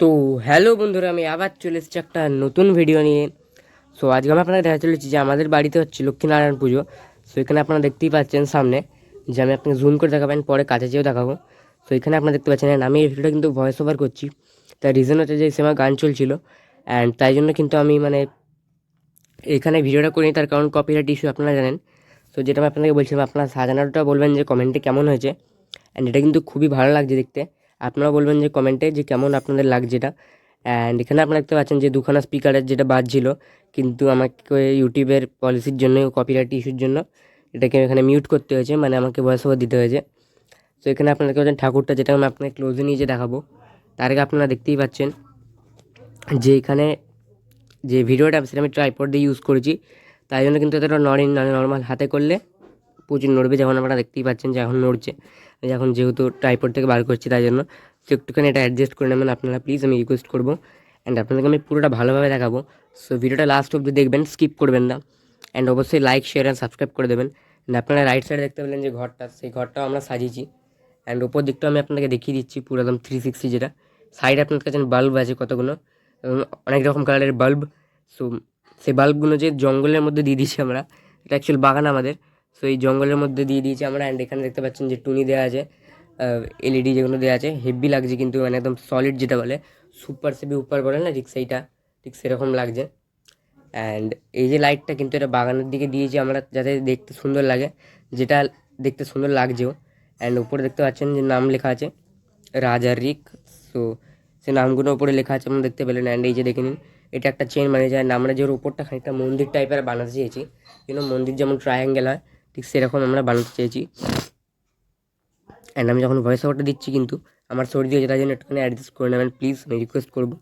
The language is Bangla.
তো হ্যালো বন্ধুরা, আমি আবার চলে এসেছি একটা নতুন ভিডিও নিয়ে। সো আজকে আমি আপনাদের দেখা চলেছি যে আমাদের বাড়িতে হচ্ছে লক্ষ্মীনারায়ণ পুজো। সো এখানে আপনারা দেখতেই পাচ্ছেন সামনে, যে আমি আপনাকে জুম করে দেখাবেন, পরে কাছে যেয়েও দেখাবো। সো এখানে আপনারা দেখতে পাচ্ছেন, and আমি এই ভিডিওটা কিন্তু ভয়েস ওভার করছি। তার রিজন হচ্ছে যে সিনেমা গান চলছিল, অ্যান্ড তাই জন্য কিন্তু আমি এখানে ভিডিওটা করিনি, তার কারণ কপিরাইট ইস্যু আপনারা জানেন। সো যেটা আমি আপনাকে বলছিলাম, আপনারা সাজানোটা বলবেন যে কমেন্টে কেমন হয়েছে। অ্যান্ড এটা কিন্তু খুবই ভালো লাগছে দেখতে। আপনারা বলবেন যে কমেন্টে যে কেমন আপনাদের লাগছে এটা। অ্যান্ড এখানে আপনারা দেখতে পাচ্ছেন যে দুখানা স্পিকারের যেটা বাজছিল, কিন্তু আমাকে ইউটিউবের পলিসির জন্য, কপিরাইট ইস্যুর জন্য এটাকে এখানে মিউট করতে হয়েছে, মানে আমাকে ভয়েস ওভার দিতে হয়েছে। তো এখানে আপনারা দেখতে পাচ্ছেন ঠাকুরটা, যেটা আমি আপনাকে ক্লোজে নিয়ে যে দেখাবো। তার আগে আপনারা দেখতেই পাচ্ছেন যে এখানে যে ভিডিওটা সেটা আমি ট্রাইপড দিয়ে ইউজ করেছি, তাই জন্য কিন্তু এতটা নড়েনি। নর্মাল হাতে করলে প্রচুর নড়বে, যেমন আপনারা দেখতেই পাচ্ছেন যে এখন নড়ছে। এখন যেহেতু ট্রাইপড থেকে বার করছি, তাই জন্য তো একটুখানি এটা অ্যাডজাস্ট করে নেবেন আপনারা, প্লিজ, আমি রিকোয়েস্ট করবো। অ্যান্ড আপনাদেরকে আমি পুরোটা ভালোভাবে দেখাবো। সো ভিডিওটা লাস্ট অবধি দেখবেন, স্কিপ করবেন না। অ্যান্ড অবশ্যই লাইক, শেয়ার অ্যান্ড সাবস্ক্রাইব করে দেবেন। অ্যান্ড আপনারা রাইট সাইডে দেখতে পেলেন যে ঘরটা, সেই ঘরটাও আমরা সাজিয়েছি। অ্যান্ড ওপর দিকটাও আমি আপনাকে দেখিয়ে দিচ্ছি পুরো একদম 360, যেটা সাইডে আপনার কাছে বাল্ব আছে কতগুলো, এবং অনেক রকম কালারের বাল্ব। সো সেই বাল্বগুলো যে জঙ্গলের মধ্যে দিয়ে দিয়েছি আমরা, এটা অ্যাকচুয়াল বাগান আমাদের। সো এই জঙ্গলের মধ্যে দিয়ে দিয়েছি আমরা। অ্যান্ড এখানে দেখতে পাচ্ছেন যে টুনি দেওয়া আছে, এলইডি যেগুলো দেওয়া আছে, হেভি লাগছে কিন্তু, মানে একদম সলিড, যেটা বলে সুপার সেভি উপর বলে না, ঠিক সেইটা, ঠিক সেরকম লাগছে। অ্যান্ড এই যে লাইটটা কিন্তু এটা বাগানের দিকে দিয়েছি আমরা, যাতে দেখতে সুন্দর লাগে, যেটা দেখতে সুন্দর লাগছেও। অ্যান্ড উপরে দেখতে পাচ্ছেন যে নাম লেখা আছে রাজা রিক। সো সে নামগুলো উপরে লেখা আছে, আমরা দেখতে পেলেন। অ্যান্ড এই যে দেখে নিন, এটা একটা চেন মানে যায়। আমরা যে ওর উপরটা খানিকটা মন্দির টাইপের বানাতে চেয়েছি, মন্দির যেমন ট্রায়াঙ্গেল হয়, ঠিক সেরকম আমরা বানাতে চেয়েছি। অ্যান্ড আমি যখন ভয়েস ওভারটা দিচ্ছি, কিন্তু আমার সর্দি হয়েছে, তাই জন্য একটুখানি অ্যাডজাস্ট করে নেবেন প্লিজ, আমি রিকোয়েস্ট করবো।